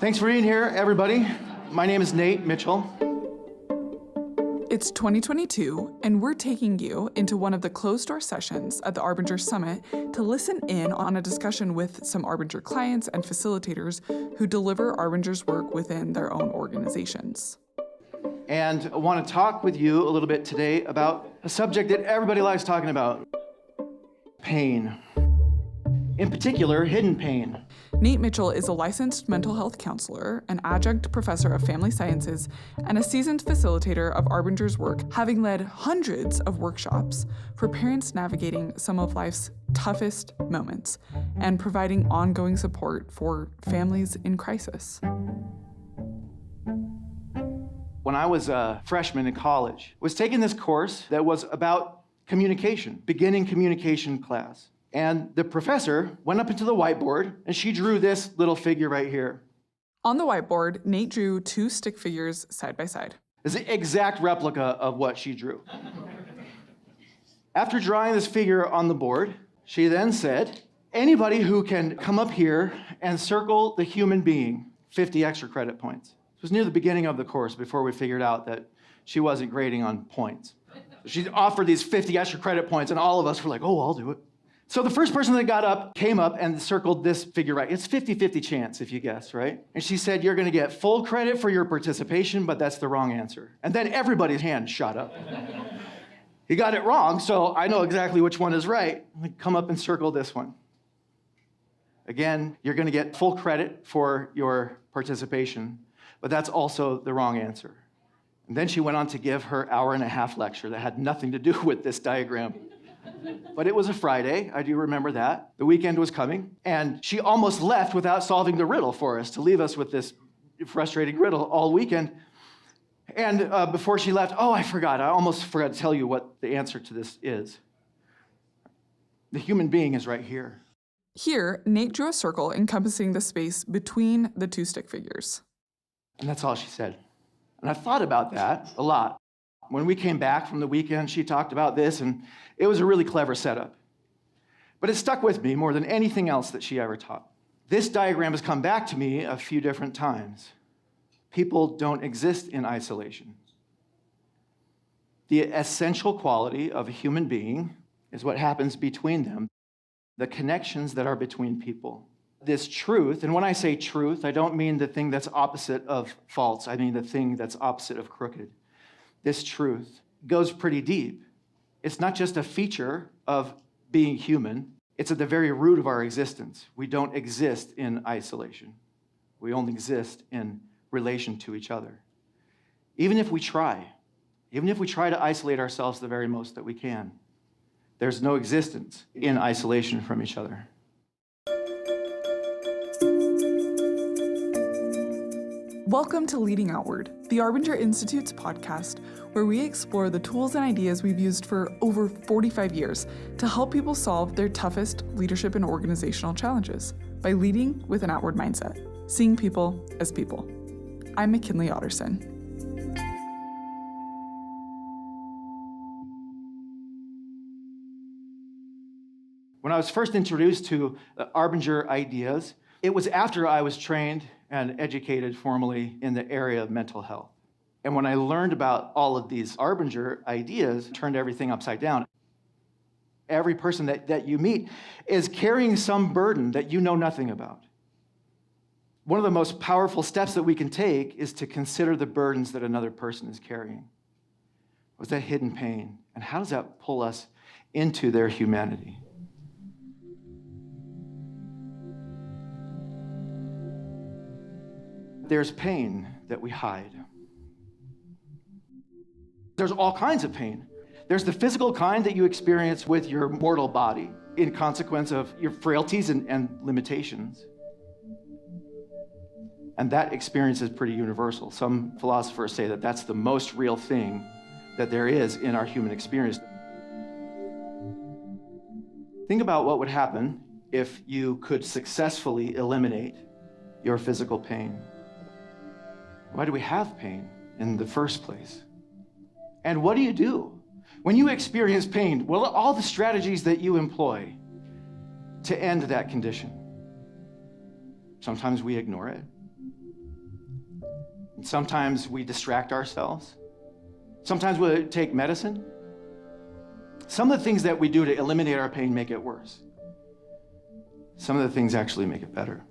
Thanks for being here, everybody. My name is Nate Mitchell. It's 2022, and we're taking you into one of the closed-door sessions at the Arbinger Summit to listen in on a discussion with some Arbinger clients and facilitators who deliver Arbinger's work within their own organizations. And I want to talk with you a little bit today about a subject that everybody likes talking about: pain. In particular, hidden pain. Nate Mitchell is a licensed mental health counselor, an adjunct professor of family sciences, and a seasoned facilitator of Arbinger's work, having led hundreds of workshops for parents navigating some of life's toughest moments and providing ongoing support for families in crisis. When I was a freshman in college, I was taking this course that was about communication, beginning communication class. And the professor went up into the whiteboard and she drew this little figure right here. On the whiteboard, Nate drew two stick figures side by side. It's the exact replica of what she drew. After drawing this figure on the board, she then said, anybody who can come up here and circle the human being, 50 extra credit points. It was near the beginning of the course before we figured out that she wasn't grading on points. So she offered these 50 extra credit points and all of us were like, oh, I'll do it. So the first person that got up came up and circled this figure right. It's 50-50 chance if you guess, right? And she said, you're gonna get full credit for your participation, but that's the wrong answer. And then everybody's hand shot up. He got it wrong, so I know exactly which one is right. Come up and circle this one. Again, you're gonna get full credit for your participation, but that's also the wrong answer. And then she went on to give her hour-and-a-half lecture that had nothing to do with this diagram. But it was a Friday, I do remember that. The weekend was coming, and she almost left without solving the riddle for us, to leave us with this frustrating riddle all weekend. And before she left, I almost forgot to tell you what the answer to this is. The human being is right here. Here, Nate drew a circle encompassing the space between the two stick figures. And that's all she said. And I thought about that a lot. When we came back from the weekend, she talked about this, and it was a really clever setup. But it stuck with me more than anything else that she ever taught. This diagram has come back to me a few different times. People don't exist in isolation. The essential quality of a human being is what happens between them, the connections that are between people. This truth, and when I say truth, I don't mean the thing that's opposite of false. I mean the thing that's opposite of crooked. This truth goes pretty deep. It's not just a feature of being human. It's at the very root of our existence. We don't exist in isolation. We only exist in relation to each other. Even if we try to isolate ourselves the very most that we can, there's no existence in isolation from each other. Welcome to Leading Outward, the Arbinger Institute's podcast, where we explore the tools and ideas we've used for over 45 years to help people solve their toughest leadership and organizational challenges by leading with an outward mindset, seeing people as people. I'm McKinley Otterson. When I was first introduced to Arbinger ideas, it was after I was trained and educated formally in the area of mental health. And when I learned about all of these Arbinger ideas, it turned everything upside down. Every person that you meet is carrying some burden that you know nothing about. One of the most powerful steps that we can take is to consider the burdens that another person is carrying. What's that hidden pain? And how does that pull us into their humanity? There's pain that we hide. There's all kinds of pain. There's the physical kind that you experience with your mortal body in consequence of your frailties and limitations. And that experience is pretty universal. Some philosophers say that that's the most real thing that there is in our human experience. Think about what would happen if you could successfully eliminate your physical pain. Why do we have pain in the first place? And what do you do when you experience pain? Well, all the strategies that you employ to end that condition. Sometimes we ignore it. Sometimes we distract ourselves. Sometimes we take medicine. Some of the things that we do to eliminate our pain make it worse. Some of the things actually make it better.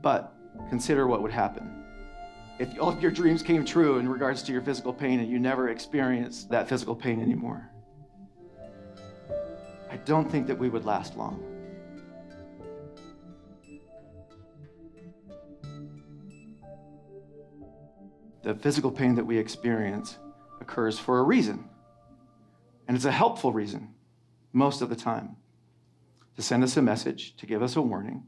But consider what would happen if all of your dreams came true in regards to your physical pain and you never experienced that physical pain anymore. I don't think that we would last long. The physical pain that we experience occurs for a reason. And it's a helpful reason, most of the time, to send us a message, to give us a warning,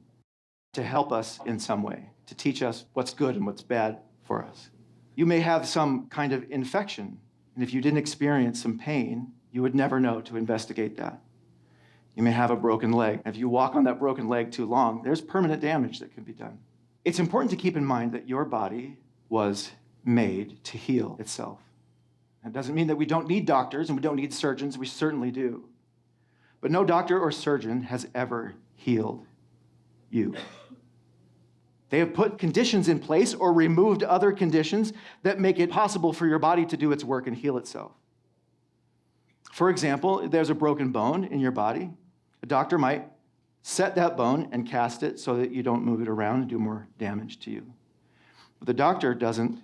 to help us in some way, to teach us what's good and what's bad for us. You may have some kind of infection, and if you didn't experience some pain, you would never know to investigate that. You may have a broken leg. If you walk on that broken leg too long, there's permanent damage that can be done. It's important to keep in mind that your body was made to heal itself. That doesn't mean that we don't need doctors and we don't need surgeons. We certainly do. But no doctor or surgeon has ever healed you. They have put conditions in place or removed other conditions that make it possible for your body to do its work and heal itself. For example, if there's a broken bone in your body, a doctor might set that bone and cast it so that you don't move it around and do more damage to you. But the doctor doesn't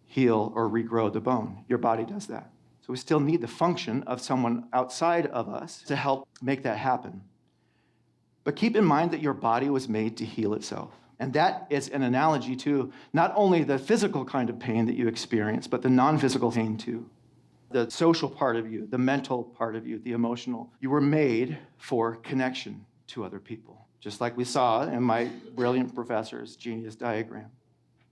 heal or regrow the bone. Your body does that. So we still need the function of someone outside of us to help make that happen. But keep in mind that your body was made to heal itself. And that is an analogy to not only the physical kind of pain that you experience, but the non-physical pain too. The social part of you, the mental part of you, the emotional. You were made for connection to other people, just like we saw in my brilliant professor's genius diagram.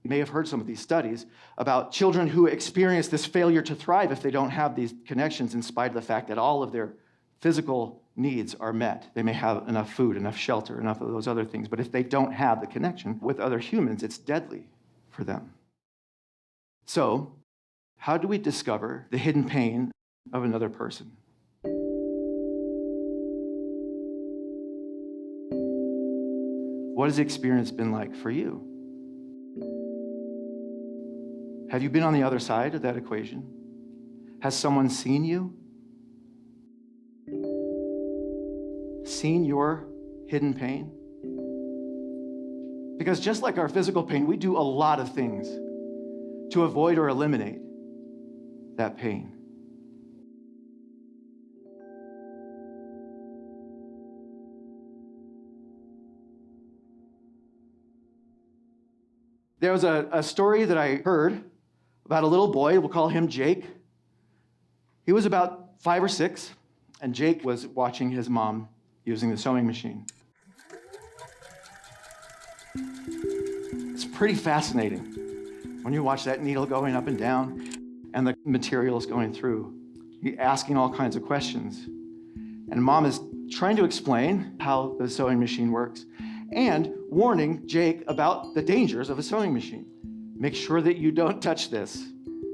You may have heard some of these studies about children who experience this failure to thrive if they don't have these connections, in spite of the fact that all of their physical needs are met. They may have enough food, enough shelter, enough of those other things, but if they don't have the connection with other humans, it's deadly for them. So, how do we discover the hidden pain of another person? What has the experience been like for you? Have you been on the other side of that equation? Has someone seen you? Seen your hidden pain? Because just like our physical pain, we do a lot of things to avoid or eliminate that pain. There was a story that I heard about a little boy. We'll call him Jake. He was about 5 or 6, and Jake was watching his mom using the sewing machine. It's pretty fascinating when you watch that needle going up and down and the materials going through. You're asking all kinds of questions. And mom is trying to explain how the sewing machine works and warning Jake about the dangers of a sewing machine. Make sure that you don't touch this,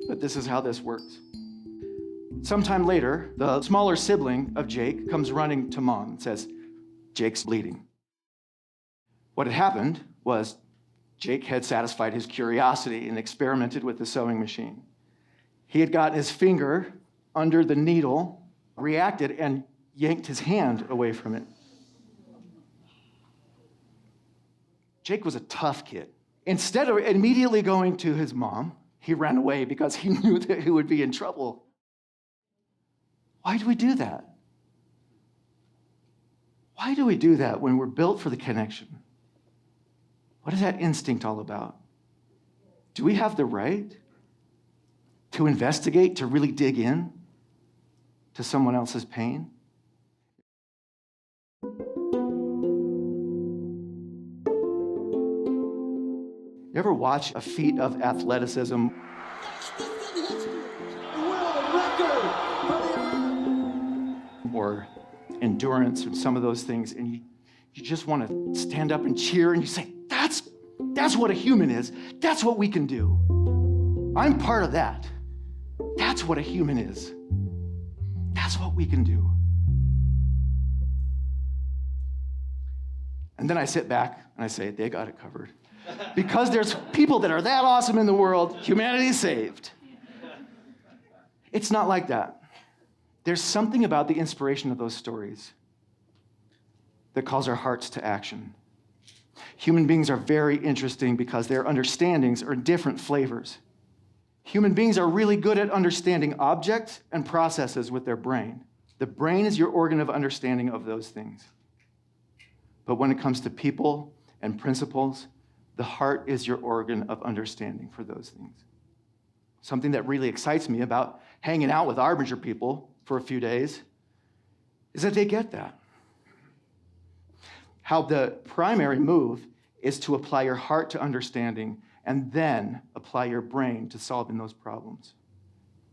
but this is how this works. Sometime later, the smaller sibling of Jake comes running to mom and says, "Jake's bleeding." What had happened was Jake had satisfied his curiosity and experimented with the sewing machine. He had gotten his finger under the needle, reacted, and yanked his hand away from it. Jake was a tough kid. Instead of immediately going to his mom, he ran away because he knew that he would be in trouble. Why do we do that? Why do we do that when we're built for the connection? What is that instinct all about? Do we have the right to investigate, to really dig in to someone else's pain? You ever watch a feat of athleticism? Or endurance, or some of those things, and you just want to stand up and cheer, and you say, that's what a human is. That's what we can do. I'm part of that. That's what a human is. That's what we can do. And then I sit back and I say, they got it covered. Because there's people that are that awesome in the world, humanity's saved. It's not like that. There's something about the inspiration of those stories that calls our hearts to action. Human beings are very interesting because their understandings are different flavors. Human beings are really good at understanding objects and processes with their brain. The brain is your organ of understanding of those things. But when it comes to people and principles, the heart is your organ of understanding for those things. Something that really excites me about hanging out with Arbinger people for a few days is that they get that. How the primary move is to apply your heart to understanding and then apply your brain to solving those problems,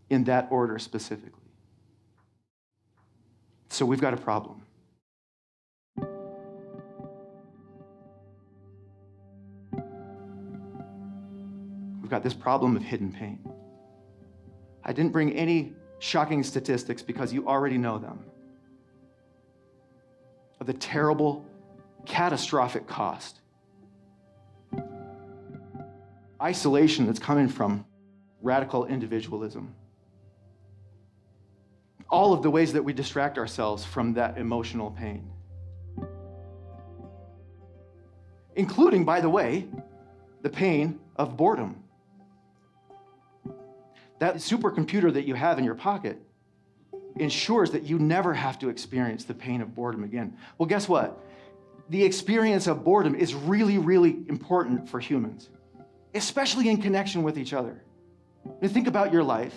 in that order specifically. So we've got a problem. We've got this problem of hidden pain. I didn't bring any shocking statistics because you already know them, of the terrible, catastrophic cost. Isolation that's coming from radical individualism. All of the ways that we distract ourselves from that emotional pain. Including, by the way, the pain of boredom. That supercomputer that you have in your pocket ensures that you never have to experience the pain of boredom again. Well, guess what? The experience of boredom is really, really important for humans, especially in connection with each other. You think about your life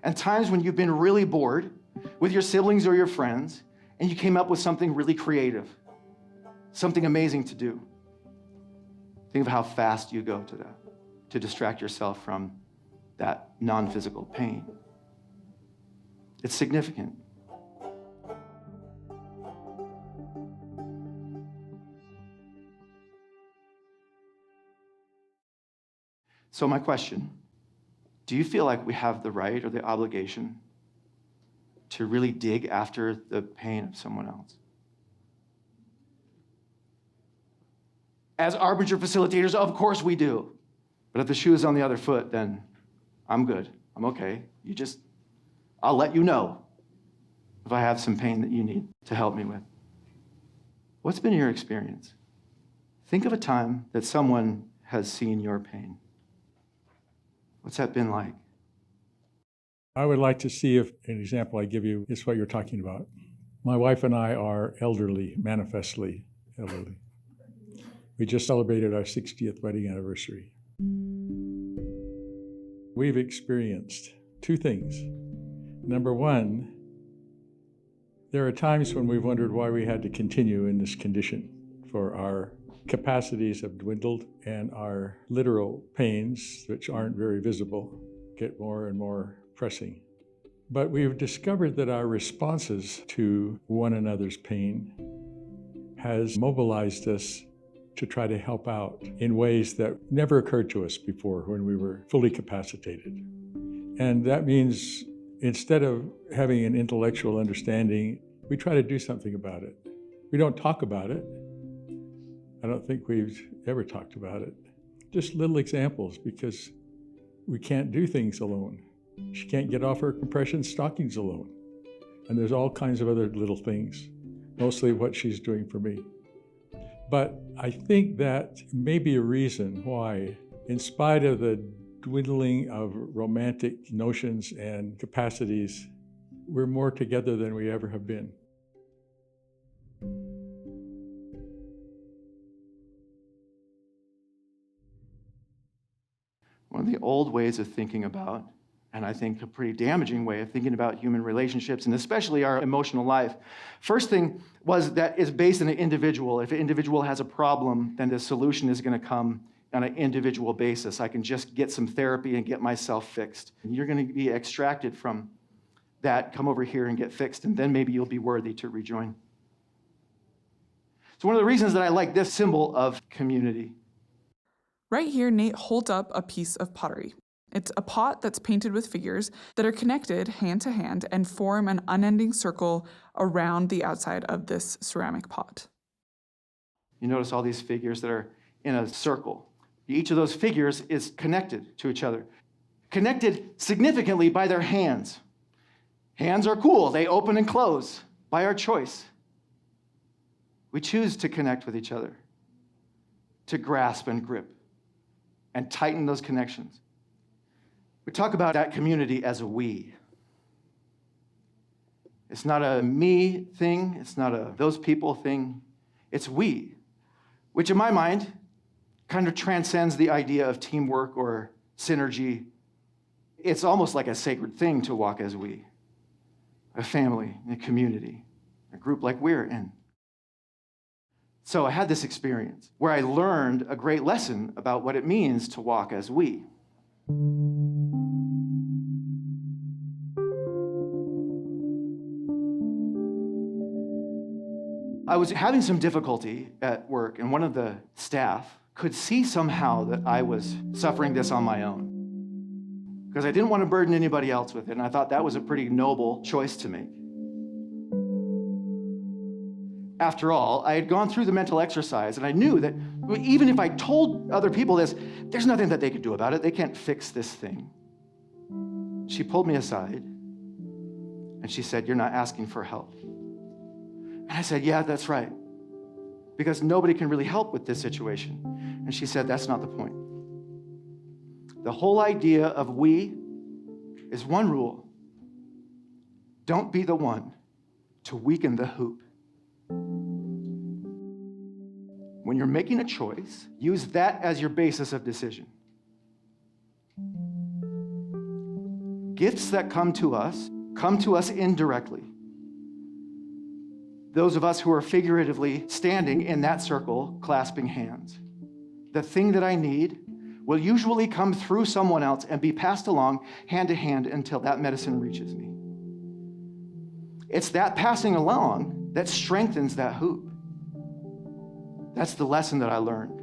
and times when you've been really bored with your siblings or your friends, and you came up with something really creative, something amazing to do. Think of how fast you go to that, to distract yourself from that non-physical pain. It's significant. So my question, do you feel like we have the right or the obligation to really dig after the pain of someone else? As Arbinger facilitators, of course we do. But if the shoe is on the other foot, then I'm good. I'm okay. I'll let you know if I have some pain that you need to help me with. What's been your experience? Think of a time that someone has seen your pain. What's that been like? I would like to see if an example I give you is what you're talking about. My wife and I are elderly, manifestly elderly. We just celebrated our 60th wedding anniversary. We've experienced two things. Number one, there are times when we've wondered why we had to continue in this condition, for our capacities have dwindled and our literal pains, which aren't very visible, get more and more pressing. But we've discovered that our responses to one another's pain has mobilized us to try to help out in ways that never occurred to us before when we were fully capacitated. And that means instead of having an intellectual understanding, we try to do something about it. We don't talk about it. I don't think we've ever talked about it. Just little examples, because we can't do things alone. She can't get off her compression stockings alone. And there's all kinds of other little things, mostly what she's doing for me. But I think that may be a reason why, in spite of the dwindling of romantic notions and capacities, we're more together than we ever have been. One of the old ways of thinking about, and I think a pretty damaging way of thinking about human relationships, and especially our emotional life. First thing was that it's based on an individual. If an individual has a problem, then the solution is going to come on an individual basis. I can just get some therapy and get myself fixed. And you're going to be extracted from that, come over here and get fixed, and then maybe you'll be worthy to rejoin. So one of the reasons that I like this symbol of community. Right here, Nate holds up a piece of pottery. It's a pot that's painted with figures that are connected hand to hand and form an unending circle around the outside of this ceramic pot. You notice all these figures that are in a circle. Each of those figures is connected to each other, connected significantly by their hands. Hands are cool. They open and close by our choice. We choose to connect with each other, to grasp and grip and tighten those connections. We talk about that community as a we. It's not a me thing. It's not a those people thing. It's we, which in my mind kind of transcends the idea of teamwork or synergy. It's almost like a sacred thing to walk as we, a family, a community, a group like we're in. So I had this experience where I learned a great lesson about what it means to walk as we. I was having some difficulty at work, and one of the staff could see somehow that I was suffering this on my own, because I didn't want to burden anybody else with it, and I thought that was a pretty noble choice to make. After all, I had gone through the mental exercise, and I knew that even if I told other people this, there's nothing that they could do about it. They can't fix this thing. She pulled me aside, and she said, "You're not asking for help." And I said, "Yeah, that's right, because nobody can really help with this situation." And she said, "That's not the point. The whole idea of we is one rule. Don't be the one to weaken the hoop. When you're making a choice, use that as your basis of decision. Gifts that come to us indirectly. Those of us who are figuratively standing in that circle, clasping hands. The thing that I need will usually come through someone else and be passed along hand to hand until that medicine reaches me. It's that passing along that strengthens that hoop. That's the lesson that I learned.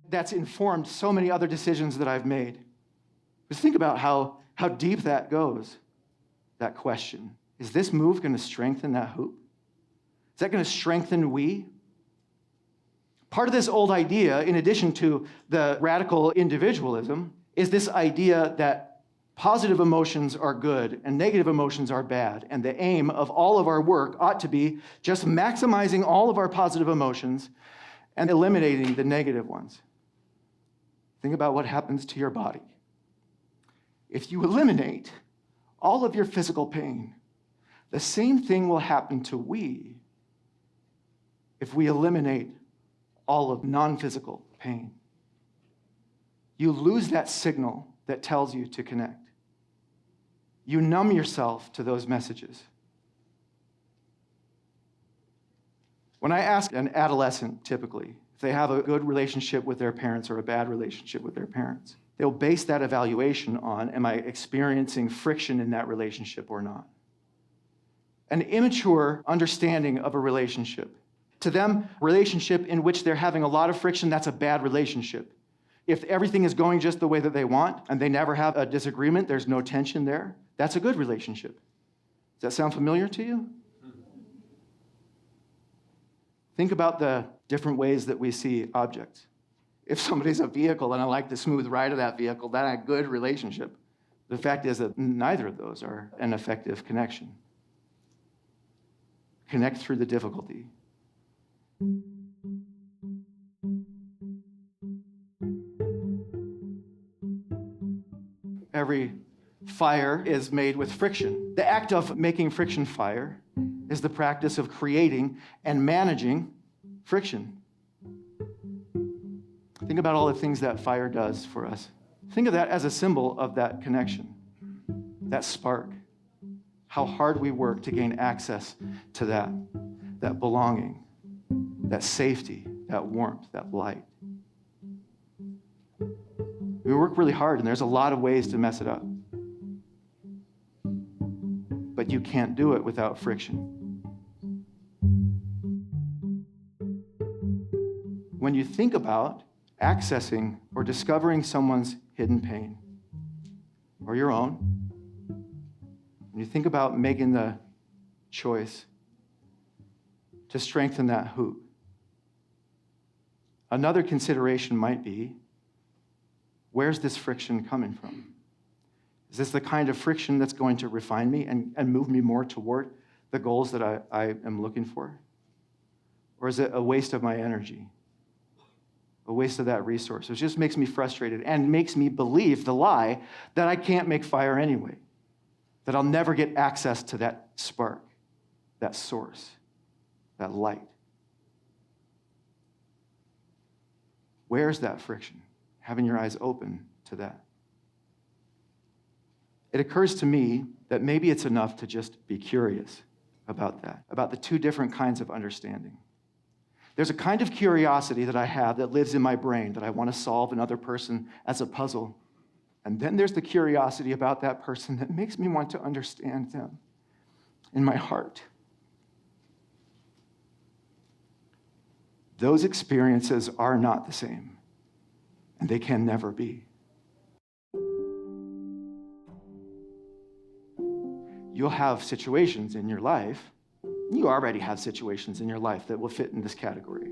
That's informed so many other decisions that I've made. Just think about how deep that goes, that question. Is this move going to strengthen that hoop? Is that going to strengthen we? Part of this old idea, in addition to the radical individualism, is this idea that positive emotions are good and negative emotions are bad, and the aim of all of our work ought to be just maximizing all of our positive emotions and eliminating the negative ones. Think about what happens to your body. If you eliminate all of your physical pain, the same thing will happen to we if we eliminate all of non-physical pain. You lose that signal that tells you to connect. You numb yourself to those messages. When I ask an adolescent, typically, if they have a good relationship with their parents or a bad relationship with their parents, they'll base that evaluation on, am I experiencing friction in that relationship or not? An immature understanding of a relationship. To them, relationship in which they're having a lot of friction, that's a bad relationship. If everything is going just the way that they want and they never have a disagreement, there's no tension there, that's a good relationship. Does that sound familiar to you? Think about the different ways that we see objects. If somebody's a vehicle and I like the smooth ride of that vehicle, that's a good relationship. The fact is that neither of those are an effective connection. Connect through the difficulty. Every fire is made with friction. The act of making friction fire is the practice of creating and managing friction. Think about all the things that fire does for us. Think of that as a symbol of that connection, that spark, how hard we work to gain access to that belonging, that safety, that warmth, that light. We work really hard, and there's a lot of ways to mess it up. But you can't do it without friction. When you think about accessing or discovering someone's hidden pain, or your own, when you think about making the choice to strengthen that hoop. Another consideration might be, where's this friction coming from? Is this the kind of friction that's going to refine me and move me more toward the goals that I am looking for? Or is it a waste of my energy? A waste of that resource? It just makes me frustrated and makes me believe the lie that I can't make fire anyway, that I'll never get access to that spark, that source, that light. Where's that friction? Having your eyes open to that. It occurs to me that maybe it's enough to just be curious about that, about the two different kinds of understanding. There's a kind of curiosity that I have that lives in my brain, that I want to solve another person as a puzzle. And then there's the curiosity about that person that makes me want to understand them in my heart. Those experiences are not the same, and they can never be. You'll have situations in your life, you already have situations in your life that will fit in this category,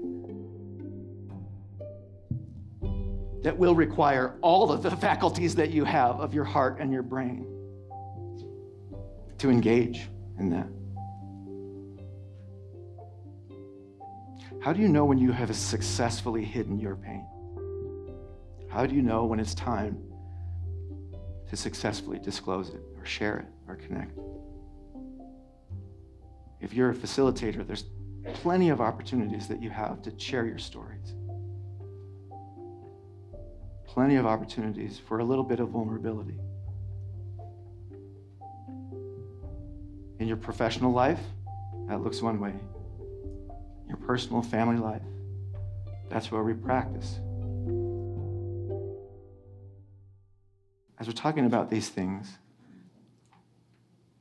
that will require all of the faculties that you have of your heart and your brain to engage in that. How do you know when you have successfully hidden your pain? How do you know when it's time to successfully disclose it or share it or connect? If you're a facilitator, there's plenty of opportunities that you have to share your stories. Plenty of opportunities for a little bit of vulnerability. In your professional life, that looks one way. Your personal family life, that's where we practice. As we're talking about these things,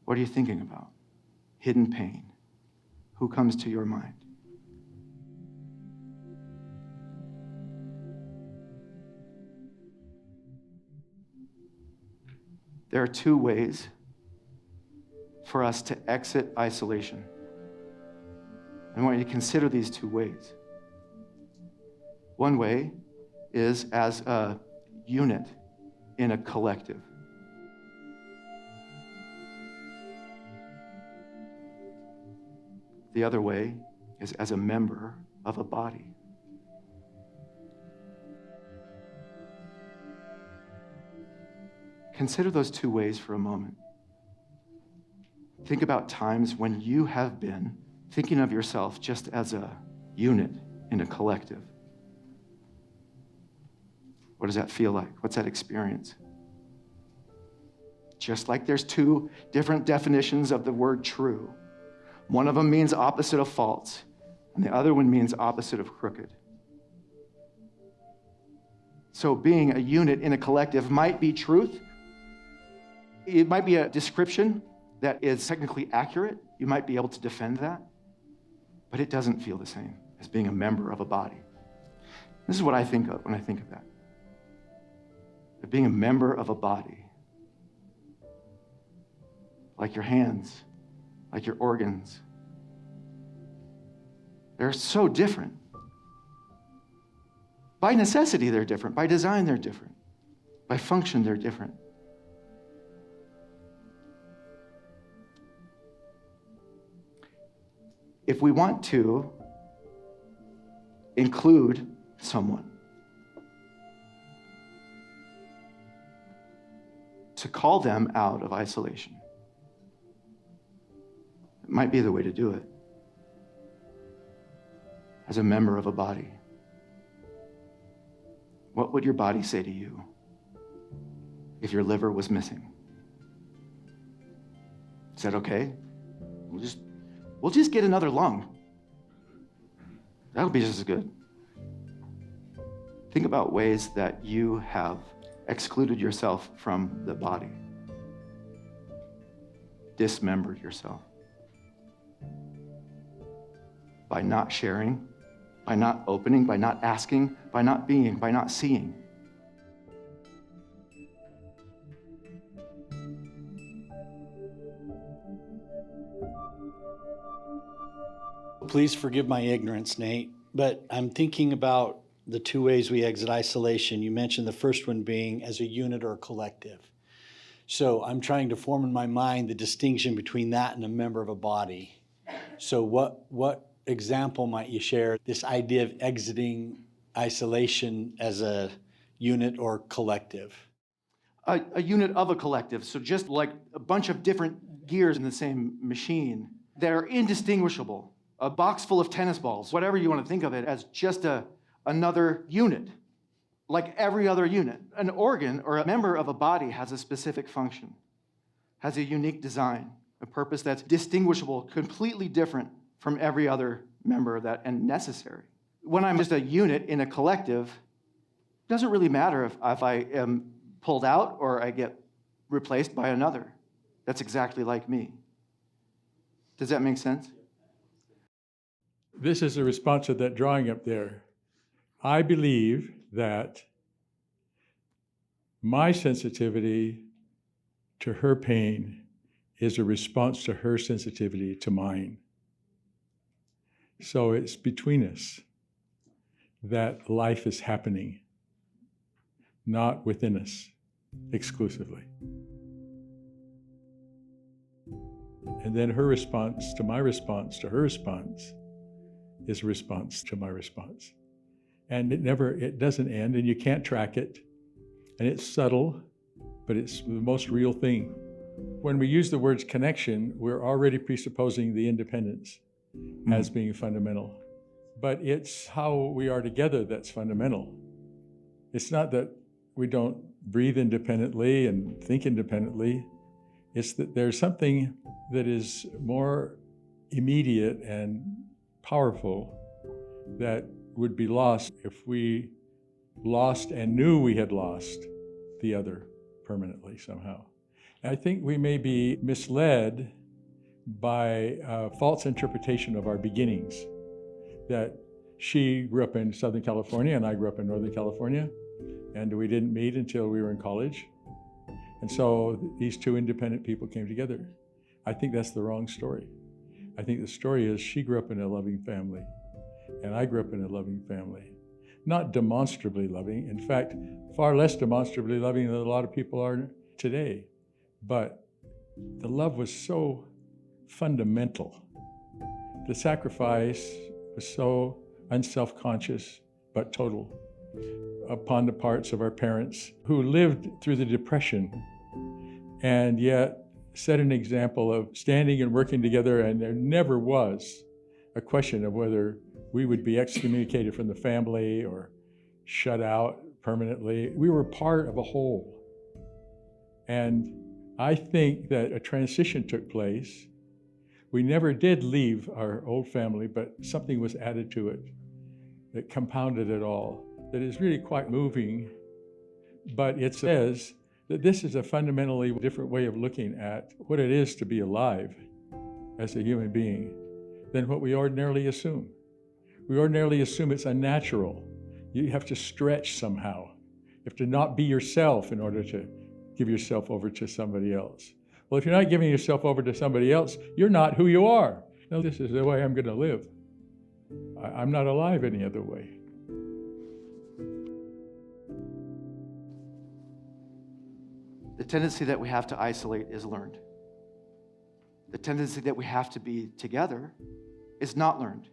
what are you thinking about? Hidden pain. Who comes to your mind? There are two ways for us to exit isolation. I want you to consider these two ways. One way is as a unit in a collective. The other way is as a member of a body. Consider those two ways for a moment. Think about times when you have been thinking of yourself just as a unit in a collective. What does that feel like? What's that experience? Just like there's two different definitions of the word true. One of them means opposite of false, and the other one means opposite of crooked. So being a unit in a collective might be truth. It might be a description that is technically accurate. You might be able to defend that, but it doesn't feel the same as being a member of a body. This is what I think of when I think of that. Of being a member of a body. Like your hands, like your organs. They're so different. By necessity, they're different. By design, they're different. By function, they're different. If we want to include someone, to call them out of isolation, it might be the way to do it. As a member of a body, what would your body say to you if your liver was missing? Is that okay? We'll just get another lung. That'll be just as good. Think about ways that you have excluded yourself from the body, dismembered yourself by not sharing, by not opening, by not asking, by not being, by not seeing. Please forgive my ignorance, Nate, but I'm thinking about the two ways we exit isolation. You mentioned the first one being as a unit or a collective. So I'm trying to form in my mind the distinction between that and a member of a body. So what example might you share, this idea of exiting isolation as a unit or collective? A unit of a collective. So just like a bunch of different gears in the same machine that are indistinguishable. A box full of tennis balls, whatever you want to think of it as, just another unit, like every other unit. An organ or a member of a body has a specific function, has a unique design, a purpose that's distinguishable, completely different from every other member of that, and necessary. When I'm just a unit in a collective, it doesn't really matter if I am pulled out or I get replaced by another that's exactly like me. Does that make sense? This is a response to that drawing up there. I believe that my sensitivity to her pain is a response to her sensitivity to mine. So it's between us that life is happening, not within us exclusively. And then her response to my response to her response is a response to my response. And it doesn't end, and you can't track it. And it's subtle, but it's the most real thing. When we use the words connection, we're already presupposing the independence as being fundamental. But it's how we are together that's fundamental. It's not that we don't breathe independently and think independently. It's that there's something that is more immediate and powerful that would be lost if we lost and knew we had lost the other permanently somehow. I think we may be misled by a false interpretation of our beginnings, that she grew up in Southern California and I grew up in Northern California, and we didn't meet until we were in college. And so these two independent people came together. I think that's the wrong story. I think the story is she grew up in a loving family, and I grew up in a loving family. Not demonstrably loving, in fact, far less demonstrably loving than a lot of people are today. But the love was so fundamental. The sacrifice was so unself-conscious, but total, upon the parts of our parents who lived through the Depression and yet set an example of standing and working together, and there never was a question of whether we would be excommunicated from the family or shut out permanently. We were part of a whole. And I think that a transition took place. We never did leave our old family, but something was added to it that compounded it all. That is really quite moving, but it says that this is a fundamentally different way of looking at what it is to be alive as a human being than what we ordinarily assume. We ordinarily assume it's unnatural. You have to stretch somehow. You have to not be yourself in order to give yourself over to somebody else. Well, if you're not giving yourself over to somebody else, you're not who you are. No, this is the way I'm going to live. I'm not alive any other way. The tendency that we have to isolate is learned. The tendency that we have to be together is not learned.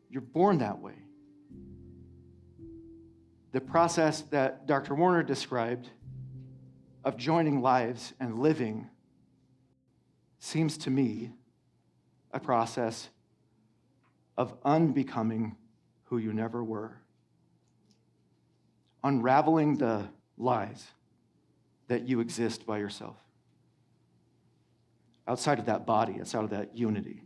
You're born that way. The process that Dr. Warner described of joining lives and living seems to me a process of unbecoming who you never were. Unraveling the lies that you exist by yourself. Outside of that body, outside of that unity.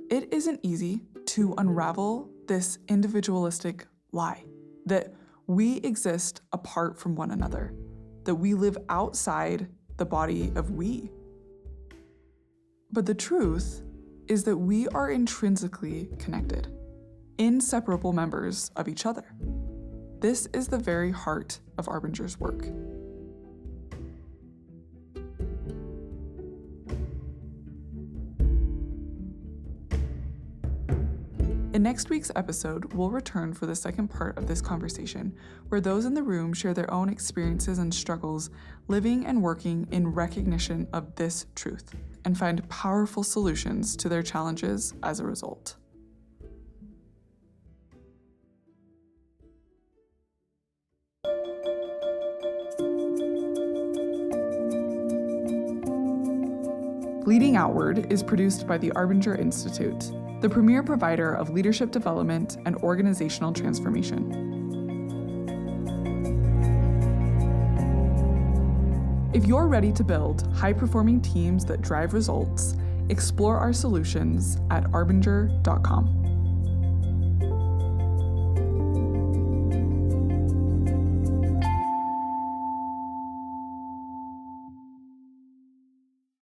It isn't easy to unravel this individualistic lie that we exist apart from one another, that we live outside the body of we. But the truth is that we are intrinsically connected, inseparable members of each other. this is the very heart of Arbinger's work. In next week's episode, we'll return for the second part of this conversation, where those in the room share their own experiences and struggles living and working in recognition of this truth, and find powerful solutions to their challenges as a result. Leading Outward is produced by the Arbinger Institute, the premier provider of leadership development and organizational transformation. If you're ready to build high-performing teams that drive results, explore our solutions at arbinger.com.